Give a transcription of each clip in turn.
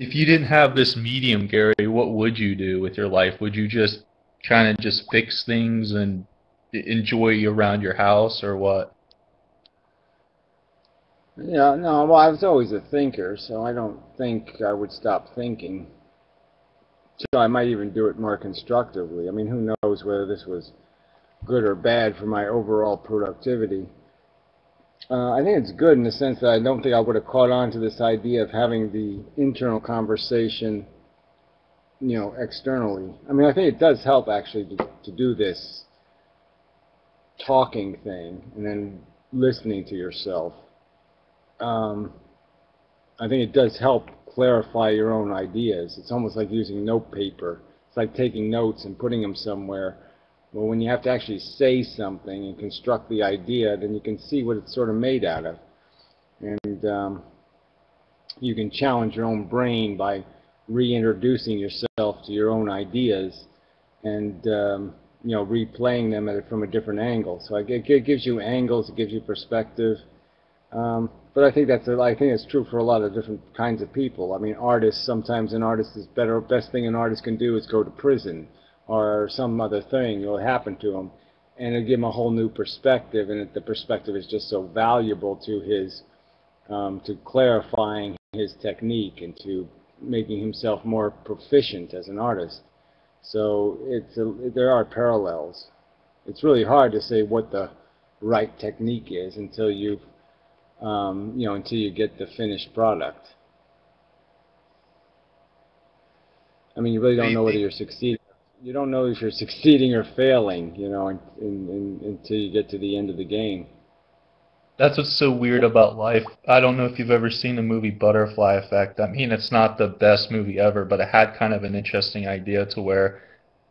If you didn't have this medium, Gary, what would you do with your life? Would you just kind of just fix things and enjoy around your house, or what? Yeah, no, well, I was always a thinker, so I don't think I would stop thinking. So I might even do it more constructively. I mean, who knows whether this was good or bad for my overall productivity. I think it's good in the sense that I don't think I would have caught on to this idea of having the internal conversation, externally. I mean, I think it does help actually to do this talking thing and then listening to yourself. Um, I think it does help clarify your own ideas. It's almost like using note paper. It's like taking notes and putting them somewhere. Well, when you have to actually say something and construct the idea, then you can see what it's sort of made out of. And you can challenge your own brain by reintroducing yourself to your own ideas and replaying them from a different angle. So it gives you angles, it gives you perspective. But I think it's true for a lot of different kinds of people. I mean, artists, sometimes an artist is best thing an artist can do is go to prison or some other thing will happen to him, and it'll give him a whole new perspective, and the perspective is just so valuable to his to clarifying his technique and to making himself more proficient as an artist. So there are parallels. It's really hard to say what the right technique is until you get the finished product. I mean, you really Do don't you know whether think you're succeeding. You don't know if you're succeeding or failing, until you get to the end of the game. that's what's so weird about life? I don't know if you've ever seen the movie Butterfly Effect. I mean, it's not the best movie ever, but it had kind of an interesting idea to where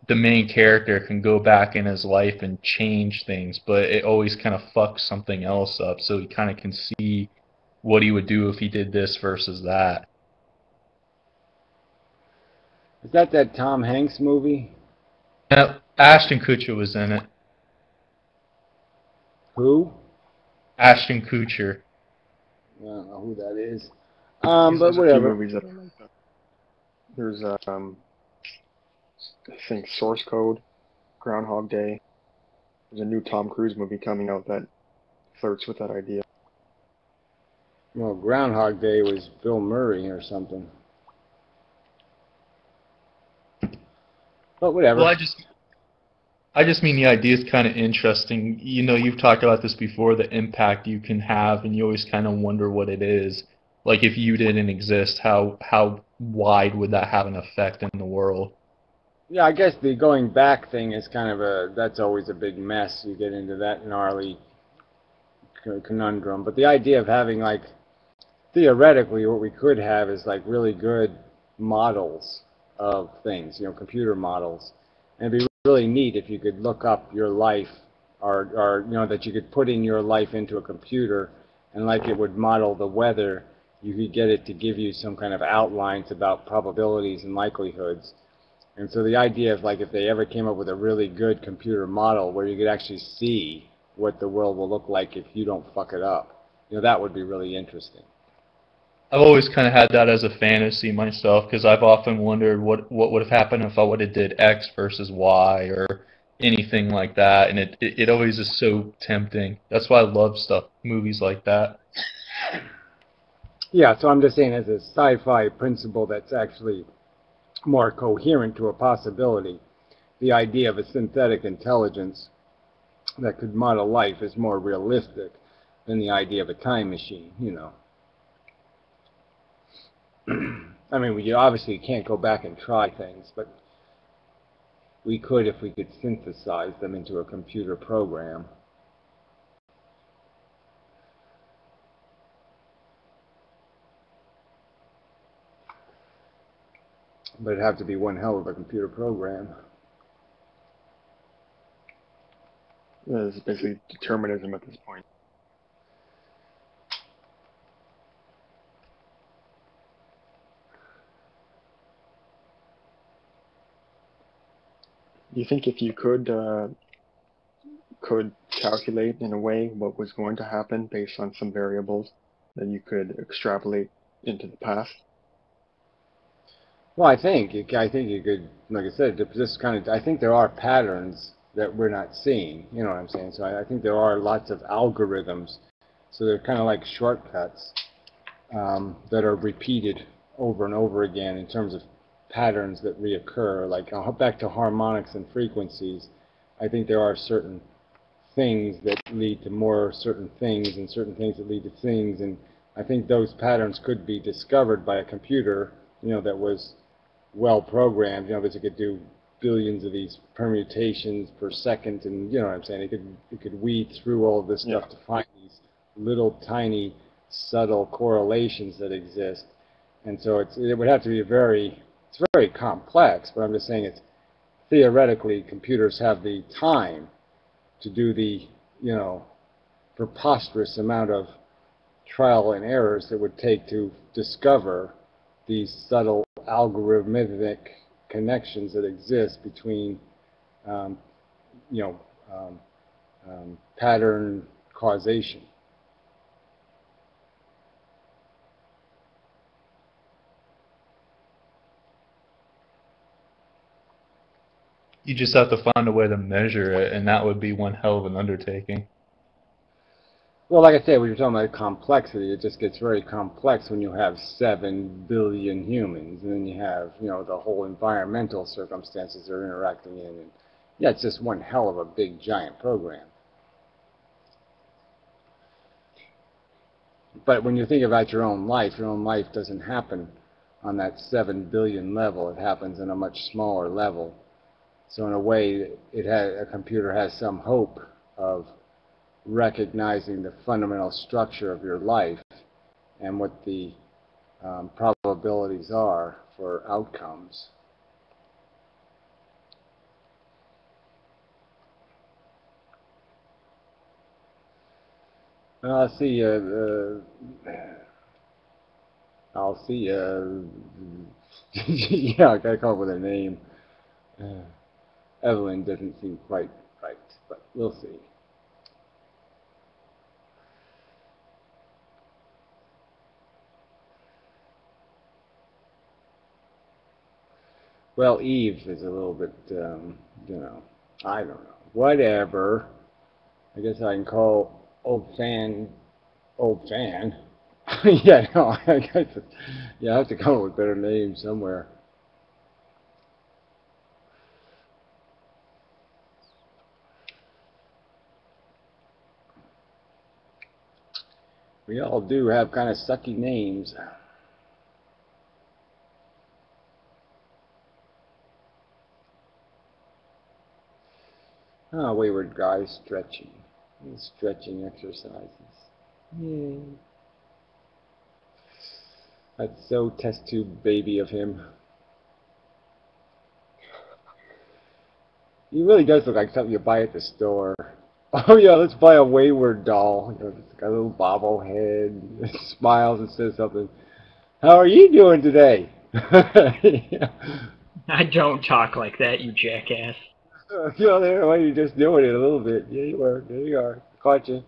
the main character can go back in his life and change things, but it always kind of fucks something else up, so he kind of can see what he would do if he did this versus that. Is that Tom Hanks movie? Yeah, Ashton Kutcher was in it. Who? Ashton Kutcher. I don't know who that is. But There's a few whatever. movies that are like that. There's I think Source Code, Groundhog Day. There's a new Tom Cruise movie coming out that flirts with that idea. Well, Groundhog Day was Bill Murray or something. But Well, whatever. I just mean the idea is kind of interesting. You know, you've talked about this before, the impact you can have, and you always kind of wonder what it is. Like if you didn't exist, how wide would that have an effect in the world? Yeah, I guess the going back thing is that's always a big mess. You get into that gnarly conundrum. But the idea of having, like, theoretically, what we could have is like really good models of things, computer models. And it'd be really neat if you could look up your life, or that you could put in your life into a computer, and like it would model the weather, you could get it to give you some kind of outlines about probabilities and likelihoods. And so the idea of, like, if they ever came up with a really good computer model where you could actually see what the world will look like if you don't fuck it up, that would be really interesting. I've always kind of had that as a fantasy myself because I've often wondered what would have happened if I would have did X versus Y or anything like that, and it always is so tempting. That's why I love stuff, movies like that. Yeah, so I'm just saying, as a sci-fi principle that's actually more coherent to a possibility, the idea of a synthetic intelligence that could model life is more realistic than the idea of a time machine. I mean, we obviously can't go back and try things, but we could if we could synthesize them into a computer program. But it'd have to be one hell of a computer program. It's basically determinism at this point. Do you think if you could calculate in a way what was going to happen based on some variables, then you could extrapolate into the past? Well, I think you could, like I said, just kind of. I think there are patterns that we're not seeing. You know what I'm saying? So I think there are lots of algorithms. So they're kind of like shortcuts that are repeated over and over again in terms of patterns that reoccur. Like back to harmonics and frequencies, I think there are certain things that lead to more certain things and certain things that lead to things, and I think those patterns could be discovered by a computer, that was well programmed, because it could do billions of these permutations per second, and you know what I'm saying, it could weed through all of this Yeah. stuff to find these little tiny subtle correlations that exist. And so it would have to be it's very complex, but I'm just saying it's theoretically computers have the time to do the, you know, preposterous amount of trial and errors that would take to discover these subtle algorithmic connections that exist between, um, you know, pattern causation. You just have to find a way to measure it, and that would be one hell of an undertaking. Well, like I said, when you're talking about complexity, it just gets very complex when you have 7 billion humans, and then you have, the whole environmental circumstances they're interacting in. And yeah, it's just one hell of a big, giant program. But when you think about your own life doesn't happen on that 7 billion level. It happens in a much smaller level. So in a way, a computer has some hope of recognizing the fundamental structure of your life and what the probabilities are for outcomes. I'll see. I'll see. Yeah, I gotta come up with a name. Uh, Evelyn doesn't seem quite right, but we'll see. Well, Eve is a little bit, I don't know. Whatever. I guess I can call old fan. Yeah, no, I guess, yeah, I have to come up with better names somewhere. We all do have kind of sucky names. Ah, wayward guy stretching. Stretching exercises. Yay. That's so test tube baby of him. He really does look like something you buy at the store. Oh yeah, let's buy a wayward doll. It's got a little bobblehead. It smiles and says something. How are you doing today? Yeah. I don't talk like that, you jackass. There, well, you're just doing it a little bit. Yeah, you are. There you are. Caught you.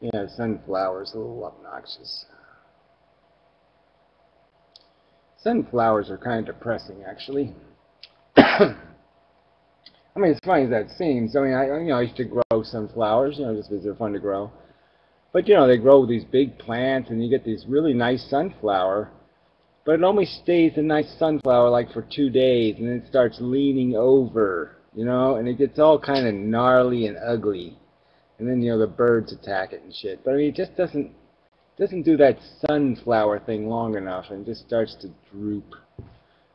Yeah, sunflower's a little obnoxious. Sunflowers are kind of depressing, actually. I mean, as funny as that seems, I mean, I used to grow sunflowers, just because they're fun to grow. But, they grow these big plants, and you get these really nice sunflower, but it only stays a nice sunflower like for 2 days, and then it starts leaning over, and it gets all kind of gnarly and ugly. And then, the birds attack it and shit. But I mean, it just doesn't do that sunflower thing long enough, and just starts to droop.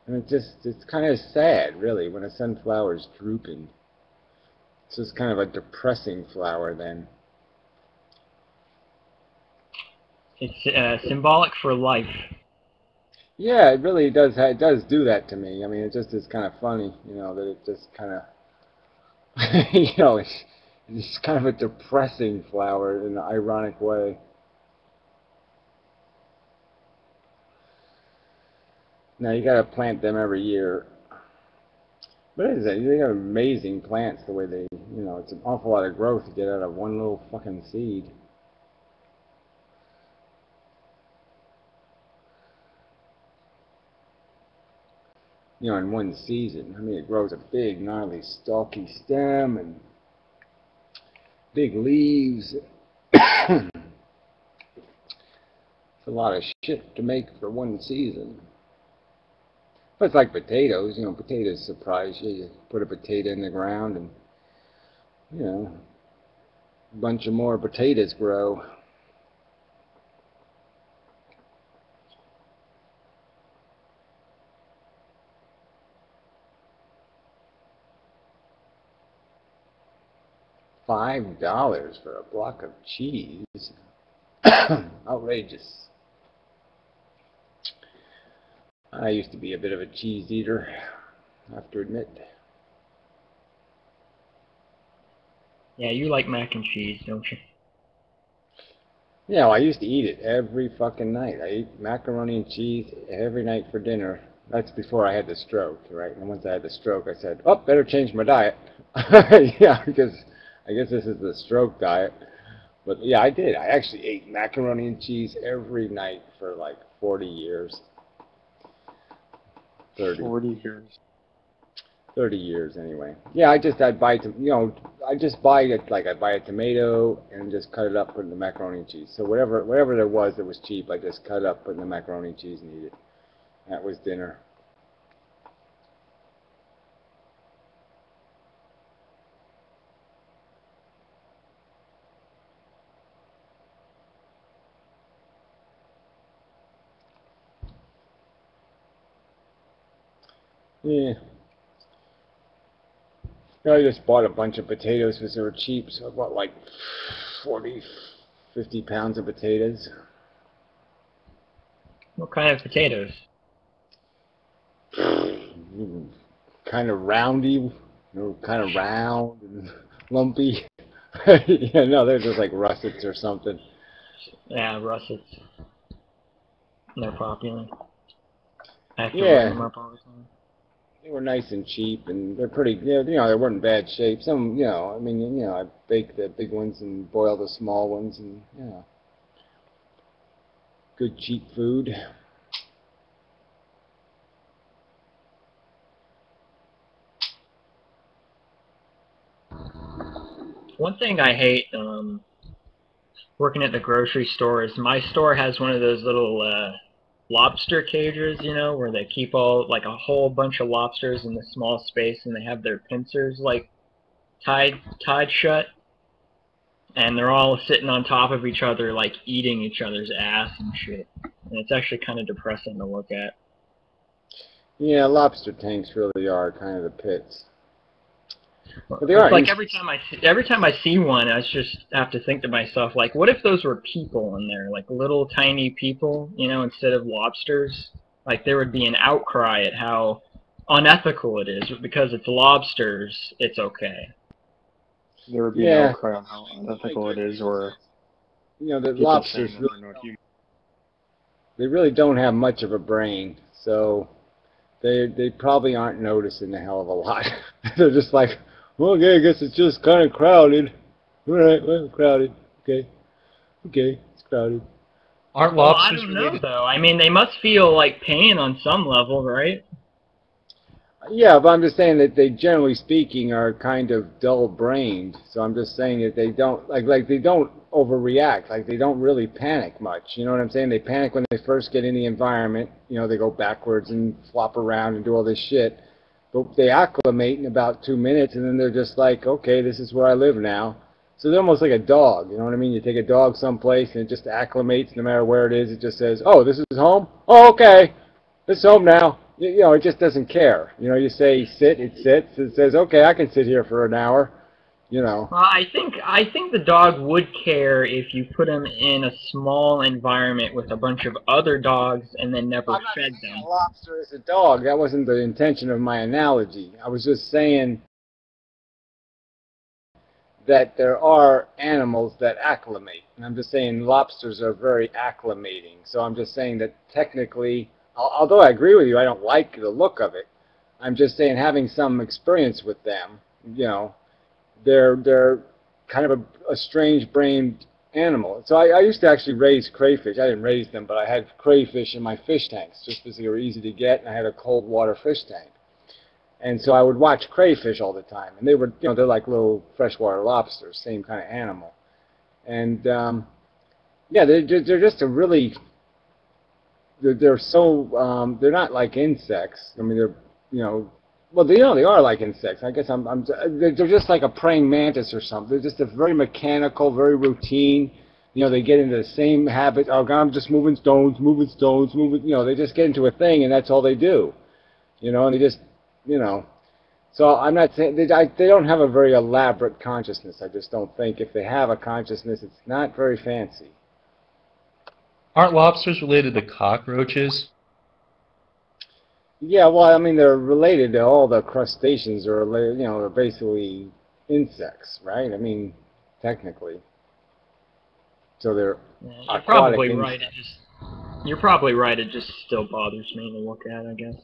And it's kind of sad, really, when a sunflower is drooping. It's just kind of a depressing flower then. It's symbolic for life. Yeah, it really does. It does do that to me. I mean, it just is kind of funny, that it just kind of, it's kind of a depressing flower in an ironic way. Now you got to plant them every year. But it is, they got amazing plants the way they, you know, it's an awful lot of growth to get out of one little fucking seed. You know, in one season. I mean, it grows a big, gnarly, stalky stem and big leaves. It's a lot of shit to make for one season. But it's like potatoes. You know, potatoes surprise you. You put a potato in the ground and, you know, a bunch of more potatoes grow. $5 for a block of cheese. Outrageous. I used to be a bit of a cheese eater, I have to admit. Yeah, you like mac and cheese, don't you? Yeah, well, I used to eat it every fucking night. I ate macaroni and cheese every night for dinner. That's before I had the stroke, right? And once I had the stroke, I said, oh, better change my diet. Yeah, because I guess this is the stroke diet. But yeah, I did. I actually ate macaroni and cheese every night for like 40 years. 40 years. 30 years anyway. Yeah, I'd buy, you know, I just buy it, like I'd buy a tomato and just cut it up, put it in the macaroni and cheese. So whatever there was that was cheap, I just cut it up, put it in the macaroni and cheese and eat it. That was dinner. Yeah. I just bought a bunch of potatoes because they were cheap, so I bought like 40, 50 pounds of potatoes. What kind of potatoes? Kind of roundy, you know, kind of round and lumpy. Yeah, no, they're just like russets or something. Yeah, russets. They're popular. I have to ring them Yeah, up all the time. they were nice and cheap, and they're pretty. You know, they weren't in bad shape. Some, you know, I mean, you know, I bake the big ones and boil the small ones, and you know, good cheap food. One thing I hate working at the grocery store is my store has one of those little lobster cages, you know, where they keep all like a whole bunch of lobsters in this small space, and they have their pincers like tied shut, and they're all sitting on top of each other, like eating each other's ass and shit. And it's actually kind of depressing to look at. Yeah, lobster tanks really are kind of the pits. But they It's are. like every time I see one, I just have to think to myself, like, what if those were people in there, like little tiny people, you know, instead of lobsters? Like there would be an outcry at how unethical it is, but because it's lobsters, it's okay. There would be an Yeah, outcry on how unethical it is, or you know, the people lobsters saying that really, they're not human. they really don't have much of a brain, so they probably aren't noticing a hell of a lot. They're just like, well, okay, I guess it's just kind of crowded. All right, well, crowded. Okay, okay, it's crowded. Aren't Well, I lobsters don't know related? though. I mean, they must feel like pain on some level, right? Yeah, but I'm just saying that they, generally speaking, are kind of dull-brained. So I'm just saying that they don't like they don't overreact. Like they don't really panic much. You know what I'm saying? They panic when they first get in the environment. You know, they go backwards and flop around and do all this shit. But they acclimate in about 2 minutes, and then they're just like, okay, this is where I live now. So they're almost like a dog. You know what I mean? You take a dog someplace, and it just acclimates no matter where it is. It just says, oh, this is home? Oh, okay. This is home now. You know, it just doesn't care. You know, you say sit, it sits. It says, okay, I can sit here for an hour. You know. Well, I think the dog would care if you put him in a small environment with a bunch of other dogs and then never I'm not fed saying them. a lobster is a dog. That wasn't the intention of my analogy. I was just saying that there are animals that acclimate. And I'm just saying lobsters are very acclimating. So I'm just saying that technically, although I agree with you, I don't like the look of it. I'm just saying, having some experience with them, you know, they're kind of a strange-brained animal. So I used to actually raise crayfish. I didn't raise them, but I had crayfish in my fish tanks just because they were easy to get, and I had a cold water fish tank. And so I would watch crayfish all the time, and they were, you know, they're like little freshwater lobsters, same kind of animal. And yeah, they're just a really they're so they're not like insects. I mean, they're, you know, they are like insects. I guess they're just like a praying mantis or something. They're just a very mechanical, very routine. You know, they get into the same habit. Oh God, I'm just moving stones, moving stones, moving. You know, they just get into a thing, and that's all they do. You know, and they just, you know. So I'm not saying they don't have a very elaborate consciousness. I just don't think if they have a consciousness, it's not very fancy. Aren't lobsters related to cockroaches? Yeah, well, I mean, they're related to all the crustaceans, or you know, they're basically insects, right? I mean, technically. So they're Yeah, you're aquatic probably right. insects. You're probably right. It just still bothers me to look at, I guess.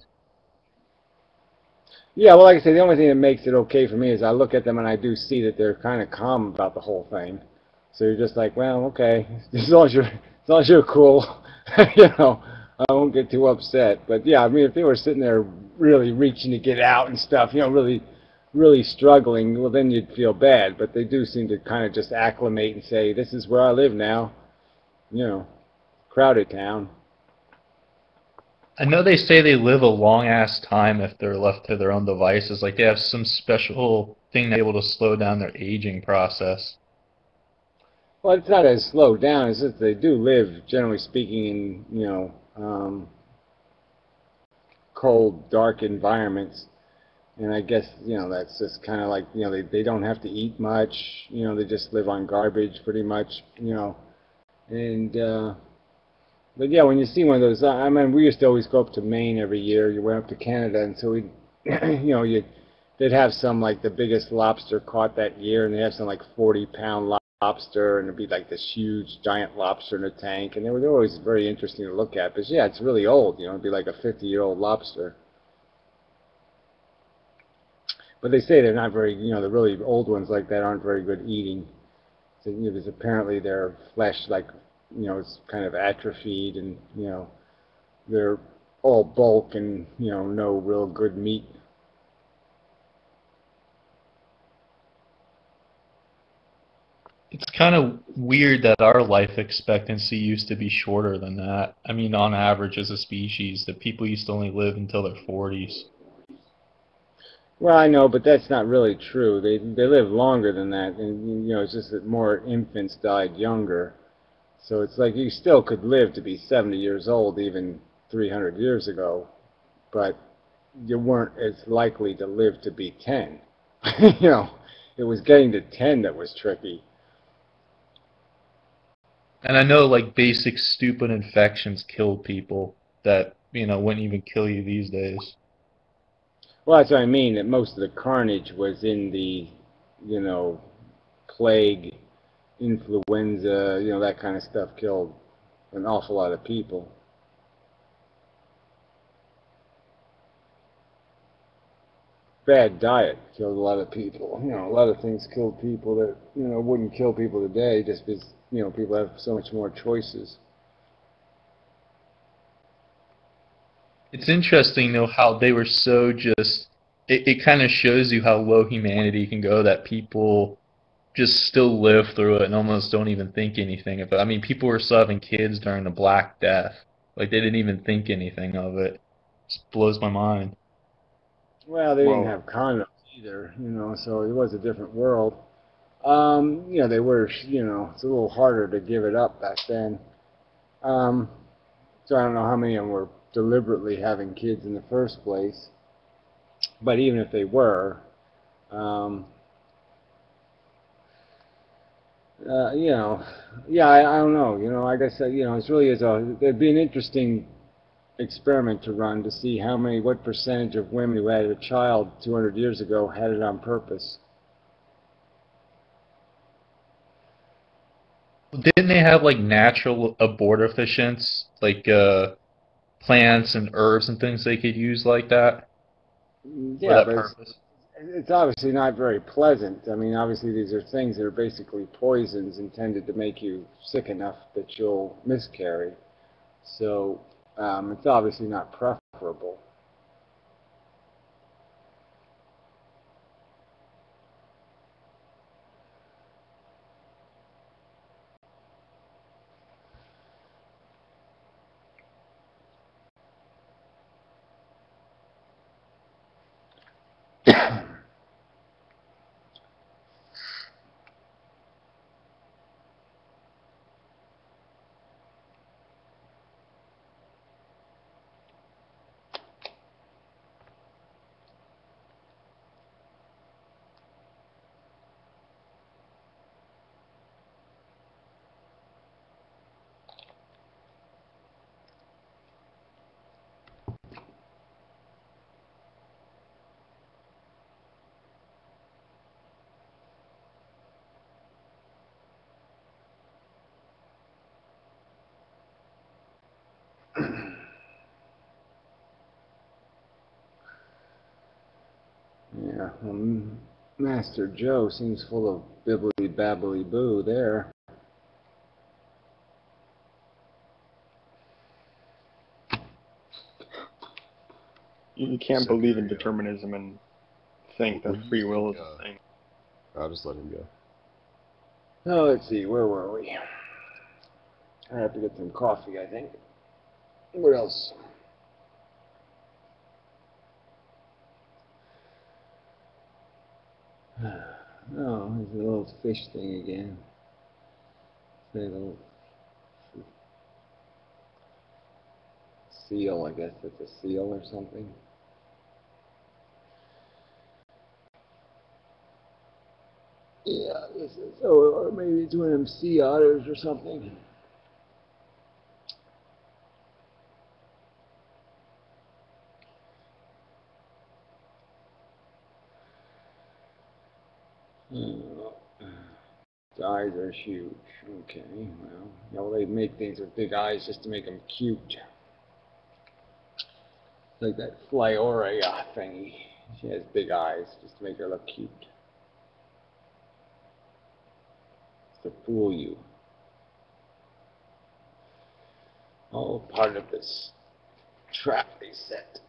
Yeah, well, like I say, the only thing that makes it okay for me is I look at them and I do see that they're kind of calm about the whole thing. So you're just like, well, okay, as long as you're cool, you know, I won't get too upset. But yeah, I mean, if they were sitting there really reaching to get out and stuff, you know, really struggling, well, then you'd feel bad. But they do seem to kind of just acclimate and say, this is where I live now, you know, crowded town. I know they say they live a long ass time if they're left to their own devices. Like they have some special thing able to slow down their aging process. Well, it's not as slowed down. It's just they do live, generally speaking, in, you know, cold, dark environments. And I guess, you know, that's just kind of like, you know, they don't have to eat much. You know, they just live on garbage pretty much, you know. And, but yeah, when you see one of those, I mean, we used to always go up to Maine every year. You went up to Canada, and so we, you know, they'd have some like the biggest lobster caught that year, and they have some like 40-pound lobster, and it'd be like this huge giant lobster in a tank, and they were always very interesting to look at. But yeah, it's really old, you know, it'd be like a 50-year-old lobster. But they say they're not very, you know, the really old ones like that aren't very good eating. So, you know, because apparently their flesh, like, you know, it's kind of atrophied, and, you know, they're all bulk and, you know, no real good meat. It's kind of weird that our life expectancy used to be shorter than that. I mean, on average as a species, that people used to only live until their 40s. Well, I know, but that's not really true. They live longer than that, and, you know, it's just that more infants died younger. So it's like you still could live to be 70 years old even 300 years ago, but you weren't as likely to live to be 10. You know, it was getting to 10 that was tricky. And I know like basic stupid infections killed people that, you know, wouldn't even kill you these days. Well, that's what I mean, that most of the carnage was in the, you know, plague, influenza, you know, that kind of stuff killed an awful lot of people. Bad diet killed a lot of people. You know, a lot of things killed people that, you know, wouldn't kill people today just because, you know, people have so much more choices. It's interesting though how they were so just it kind of shows you how low humanity can go that people just still live through it and almost don't even think anything of it. I mean, people were still having kids during the Black Death. Like they didn't even think anything of it. It just blows my mind. Well, they didn't Well, have condoms either, you know, so it was a different world. You know, they were, you know, it's a little harder to give it up back then. Um, so I don't know how many of them were deliberately having kids in the first place, but even if they were, um, you know, yeah, I don't know. You know, like I said, you know, it's really it'd be an interesting experiment to run to see what percentage of women who had a child 200 years ago had it on purpose. Didn't they have like natural abortifacients, like plants and herbs and things they could use like that? for Yeah, that but purpose. it's obviously not very pleasant. I mean, obviously these are things that are basically poisons intended to make you sick enough that you'll miscarry. So it's obviously not preferable. Yeah, well, Master Joe seems full of bibbly babbly boo there. You can't So believe in here we go. determinism and think What that do you free will think, is a thing. I'll just let him go. Oh, let's see, where were we? I have to get some coffee, I think. What else? Oh, there's a little fish thing again. Say a little seal, I guess it's a seal or something. Yeah, this is, or maybe it's one of them sea otters or something. Oh, the eyes are huge. Okay, well, you know, they make things with big eyes just to make them cute. Like that Flyorea thingy. She has big eyes just to make her look cute. To fool you. All part of this trap they set.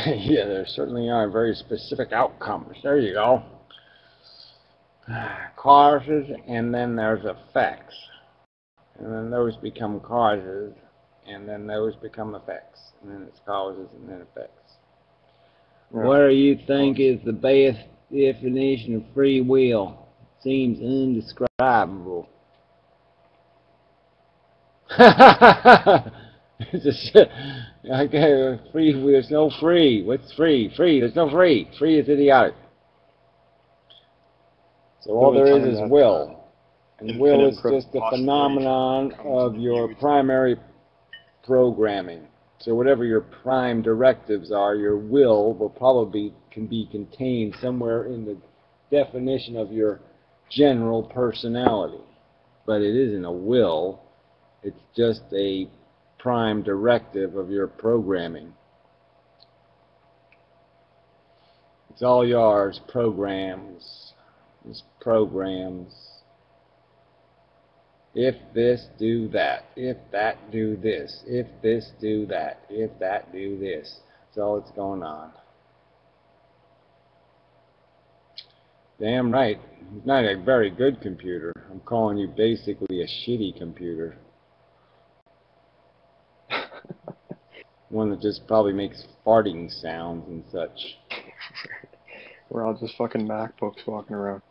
Yeah, there certainly are very specific outcomes. There you go. Causes, and then there's effects. And then those become causes, and then those become effects. And then it's causes and then effects. Yeah. What do you think is the best definition of free will? Seems indescribable. It's just, okay, free. There's no free. What's free? Free. There's no free. Free is idiotic. So all there is will, and will is just a phenomenon of your primary programming. So whatever your prime directives are, your will probably can be contained somewhere in the definition of your general personality. But it isn't a will, it's just a prime directive of your programming. It's all yours, programs. It's programs. If this, do that. If that, do this. If this, do that. If that, do this. That's all that's going on. Damn right. It's not a very good computer. I'm calling you basically a shitty computer. One that just probably makes farting sounds and such. We're all just fucking MacBooks walking around.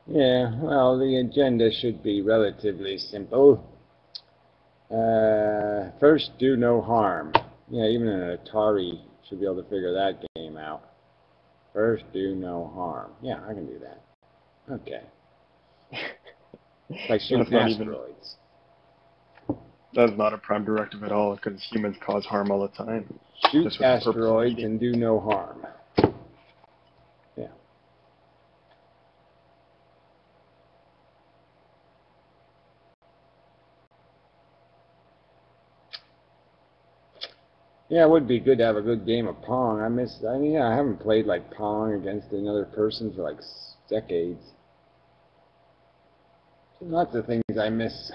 Yeah, well, the agenda should be relatively simple. First, do no harm. Yeah, even an Atari should be able to figure that game out. First, do no harm. Yeah, I can do that. Okay. Like shooting asteroids. That's not a prime directive at all, because humans cause harm all the time. Shoot asteroids and do no harm. Yeah. Yeah, it would be good to have a good game of Pong. I mean, I haven't played like Pong against another person for like decades. Lots of things I miss.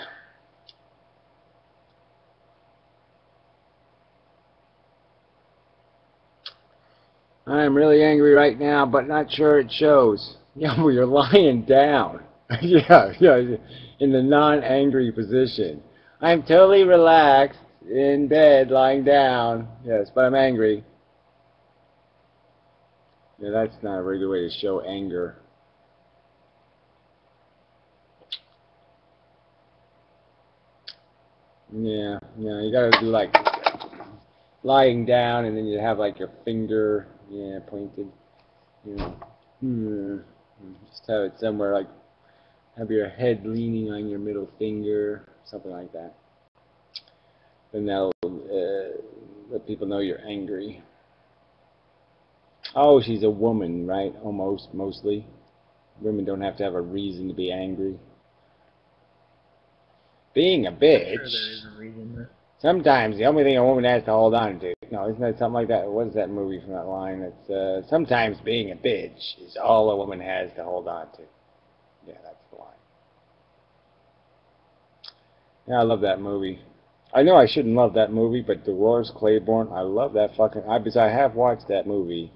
I'm really angry right now, but not sure it shows. Yeah, well, you're lying down. Yeah, in the non-angry position. I'm totally relaxed in bed, lying down. Yes, but I'm angry. Yeah, that's not a very good way to show anger. Yeah, you gotta do like lying down, and then you have like your finger, pointed. Just have it somewhere like have your head leaning on your middle finger, something like that. Then that'll let people know you're angry. Oh, she's a woman, right? Almost, mostly. Women don't have to have a reason to be angry. Being a bitch. I'm sure there is a reason though. Sometimes the only thing a woman has to hold on to. No, isn't that something like that? What is that movie from that line? It's sometimes being a bitch is all a woman has to hold on to. Yeah, that's the line. Yeah, I love that movie. I know I shouldn't love that movie, but Dolores Claiborne, I love that fucking. Because I have watched that movie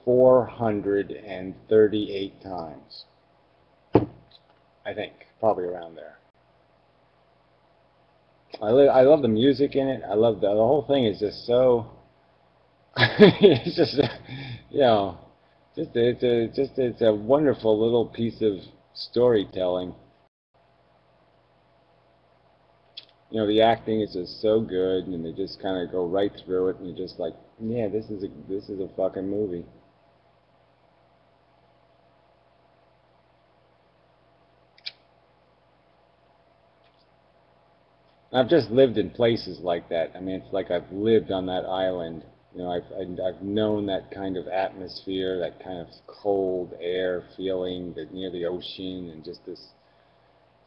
438 times. I think, probably around there. I love the music in it. I love the whole thing is just so. It's just, it's a wonderful little piece of storytelling. The acting is just so good, and they just kind of go right through it, and you're just like, yeah, this is a fucking movie. I've just lived in places like that. I mean, it's like I've lived on that island. I've known that kind of atmosphere, that kind of cold air feeling near the ocean, and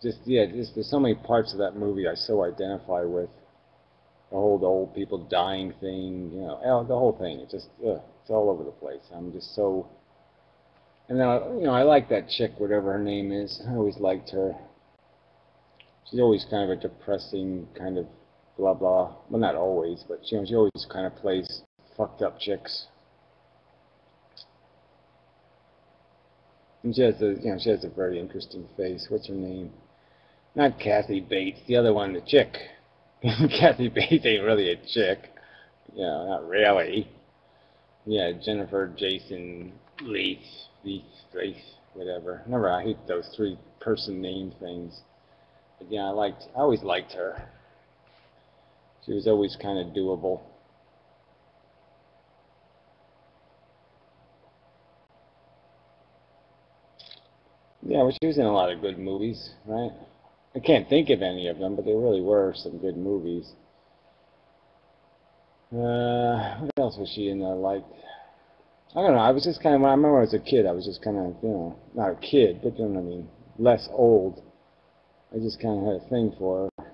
there's so many parts of that movie I so identify with. The old people dying thing, the whole thing. It's just, it's all over the place. I'm just so. And then, I like that chick, whatever her name is. I always liked her. She's always kind of a depressing kind of blah blah. Well, not always, but she always kind of plays fucked up chicks. And she has a very interesting face. What's her name? Not Kathy Bates, the other one, the chick. Kathy Bates ain't really a chick. Not really. Yeah, Jennifer Jason Leith, whatever. Remember, I hate those 3-person name things. But yeah, I always liked her. She was always kind of doable. Yeah, well, she was in a lot of good movies, right? I can't think of any of them, but there really were some good movies. What else was she in that I liked? I don't know, I was just kind of, I remember when I was a kid, I was just kind of, not a kid, but you know what I mean, less old. I just kind of had a thing for her.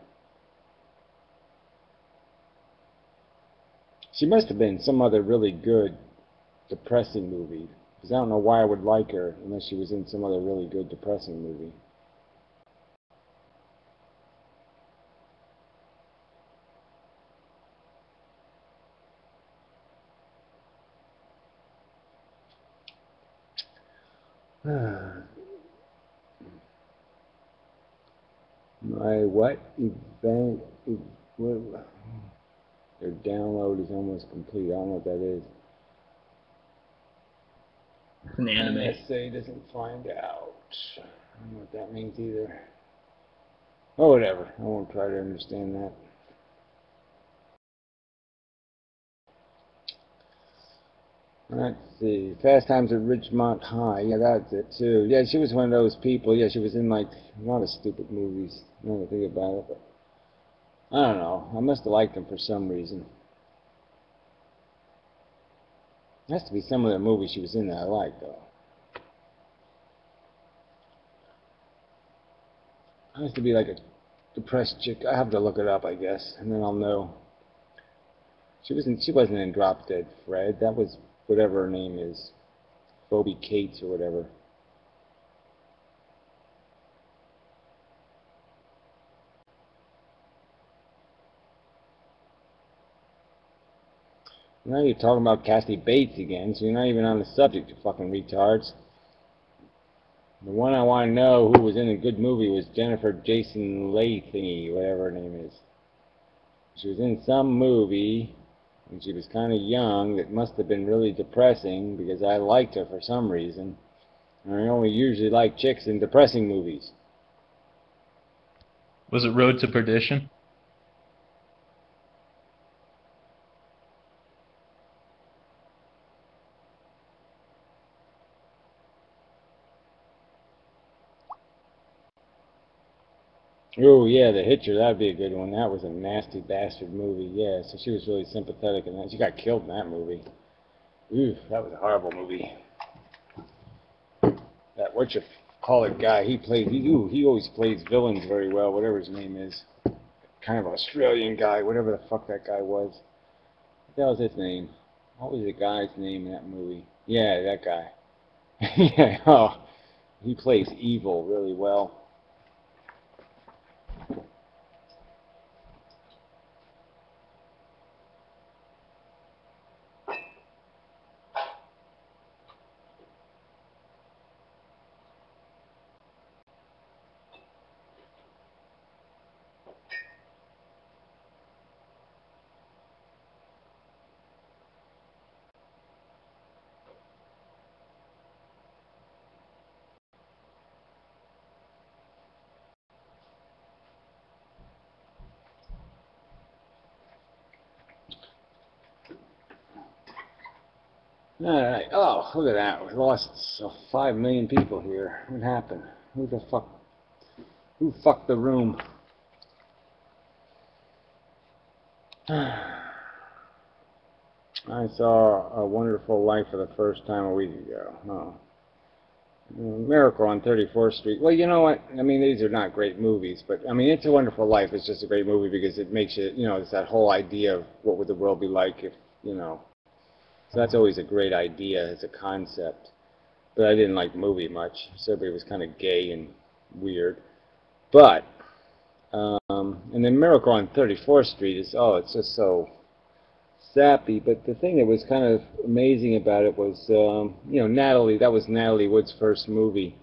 She must have been some other really good, depressing movie. Because I don't know why I would like her unless she was in some other really good, depressing movie. My what event? What, their download is almost complete. I don't know what that is. It's an anime. NSA doesn't find out. I don't know what that means either. Oh, whatever. I won't try to understand that. Let's see. Fast Times at Ridgemont High. Yeah, that's it too. Yeah, she was one of those people. Yeah, she was in like a lot of stupid movies. I don't think about it, but I don't know. I must have liked them for some reason. There has to be some of the movies she was in that I like though. It has to be like a depressed chick. I have to look it up, I guess, and then I'll know. She wasn't in Drop Dead Fred. That was whatever her name is, Phoebe Cates or whatever. Now you're talking about Kathy Bates again, so you're not even on the subject, you fucking retards. The one I want to know who was in a good movie was Jennifer Jason Leigh thingy, whatever her name is. She was in some movie when she was kind of young that must have been really depressing because I liked her for some reason. And I only usually like chicks in depressing movies. Was it Road to Perdition? Oh yeah, The Hitcher, that'd be a good one. That was a nasty bastard movie, yeah. So she was really sympathetic in that. She got killed in that movie. Ooh, that was a horrible movie. That whatchamacallit guy, he always plays villains very well, whatever his name is. Kind of Australian guy, whatever the fuck that guy was. What the hell was his name? What was the guy's name in that movie? Yeah, that guy. Yeah, oh, he plays evil really well. Alright, oh, look at that. We lost 5 million people here. What happened? Who the fuck? Who fucked the room? I saw A Wonderful Life for the first time a week ago. Oh. Miracle on 34th Street. Well, you know what? I mean, these are not great movies, but I mean, It's a Wonderful Life is just a great movie because it makes you, it's that whole idea of what would the world be like if, So that's always a great idea as a concept. But I didn't like the movie much. So it was kind of gay and weird. But, and then Miracle on 34th Street is, it's just so sappy. But the thing that was kind of amazing about it was, Natalie, that was Natalie Wood's first movie.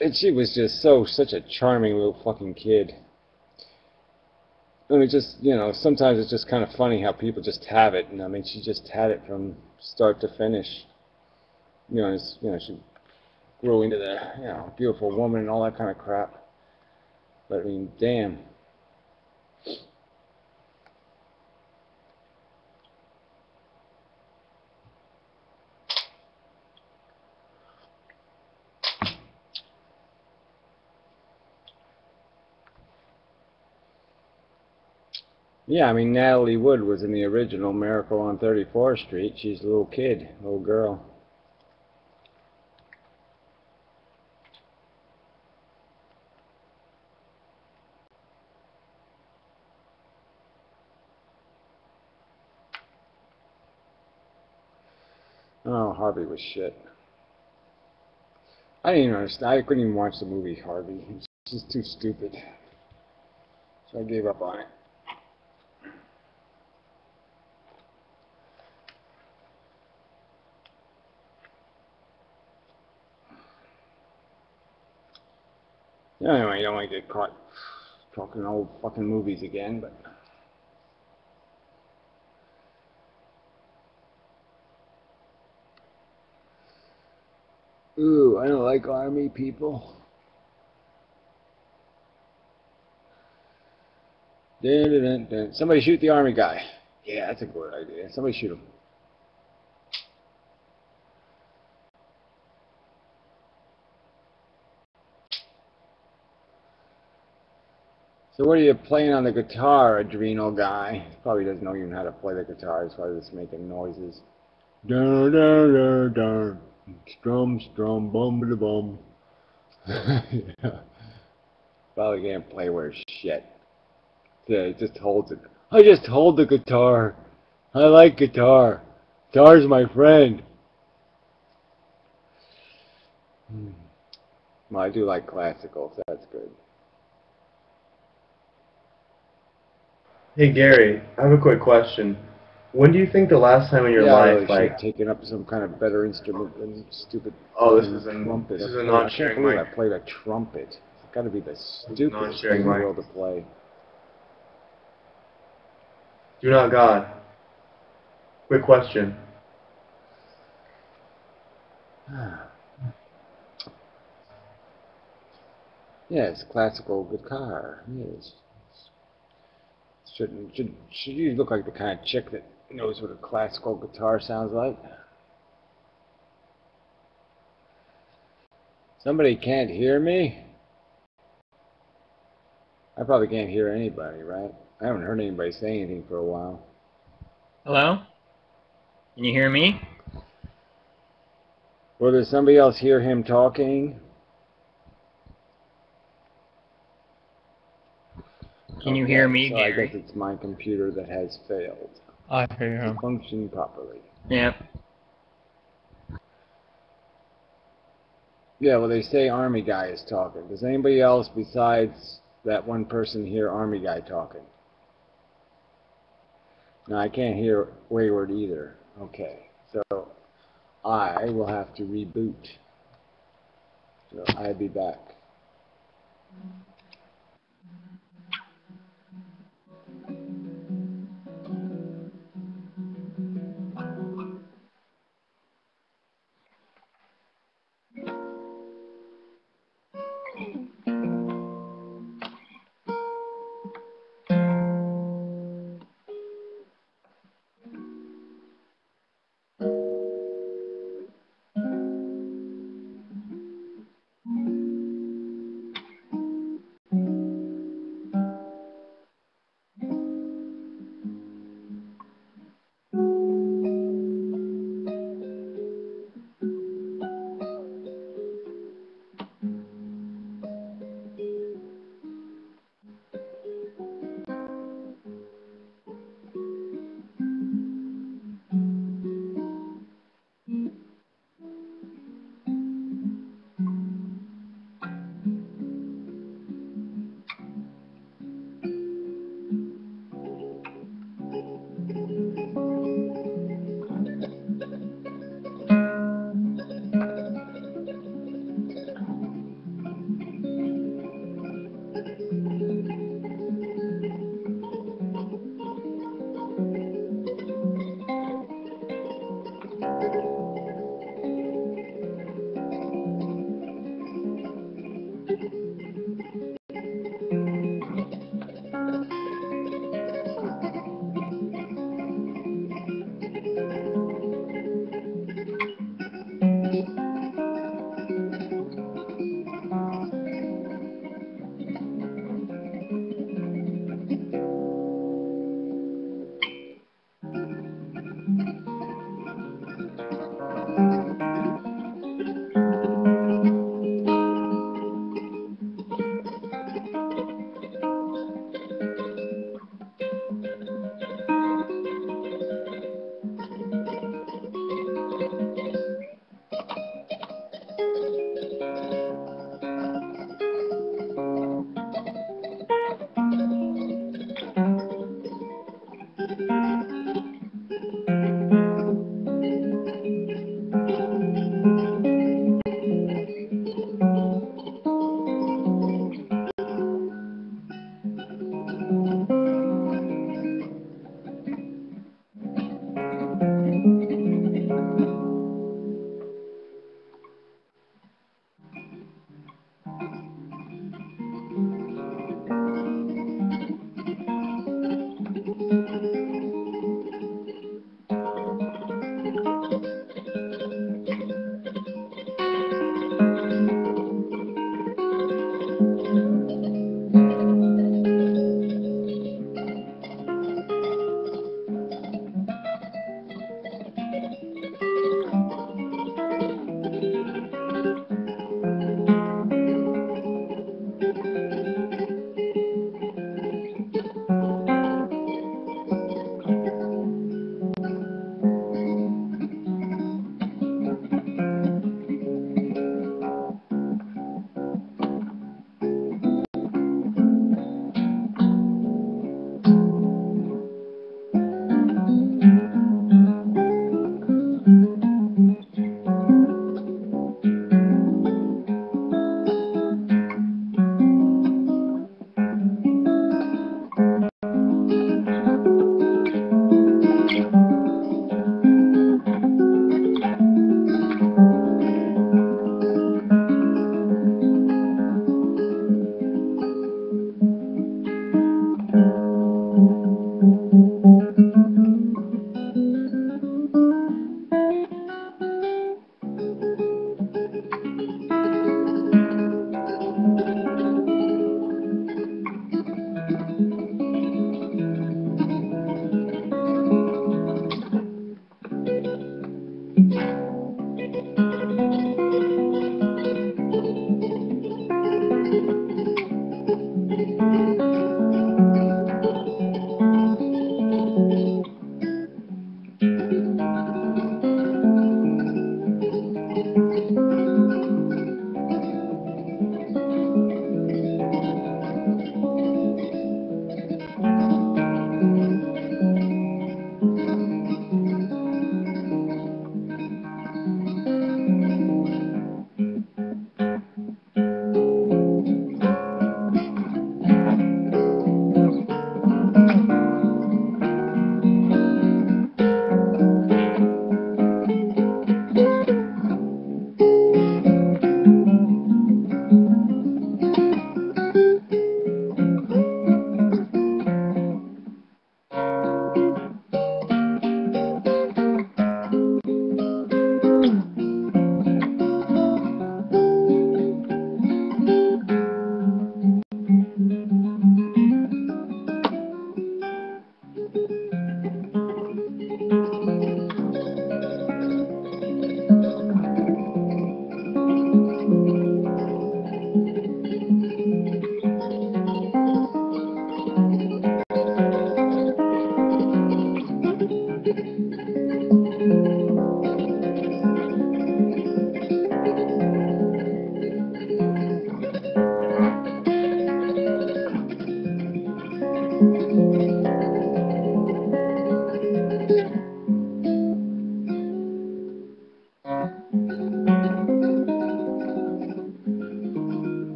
And she was just such a charming little fucking kid. I mean, sometimes it's just kind of funny how people just have it. And I mean, she just had it from start to finish. She grew into the, beautiful woman and all that kind of crap. But I mean, damn. Yeah, I mean, Natalie Wood was in the original Miracle on 34th Street. She's a little kid, little girl. Oh, Harvey was shit. I didn't even understand. I couldn't even watch the movie Harvey. It's just too stupid. So I gave up on it. Anyway, you don't want to get caught talking old fucking movies again, but... Ooh, I don't like army people. Dun, dun, dun, dun. Somebody shoot the army guy. Yeah, that's a good idea. Somebody shoot him. So what are you playing on the guitar, adrenal guy? Probably doesn't know even how to play the guitar. That's why he's just making noises. Dun dun dun dun. Strum strum bum ba bum. Yeah. Probably can't play worth shit. Yeah, he just holds it. I just hold the guitar. I like guitar. Guitar's my friend. Well, I do like classical, so that's good. Hey Gary, I have a quick question. When do you think the last time in your Yeah, I life, really should have taken up some kind of better instrument than stupid oh, this trumpet. is a I can't non-sharing believe I mic. played a trumpet. It's got to be the stupidest thing Non-sharing in the mic. world to play. DoNotGod. Quick question. Yes, classical guitar. Yes. Should you look like the kind of chick that knows what a classical guitar sounds like? Somebody can't hear me? I probably can't hear anybody, right? I haven't heard anybody say anything for a while. Hello? Can you hear me? Well, does somebody else hear him talking? Can you hear me, so I Gary? guess it's my computer that has failed I hear to him. function properly. Yep. Yeah, well, they say Army Guy is talking. Does anybody else besides that one person hear Army Guy talking? No, I can't hear Wayward either. Okay, so I will have to reboot. So I'll be back.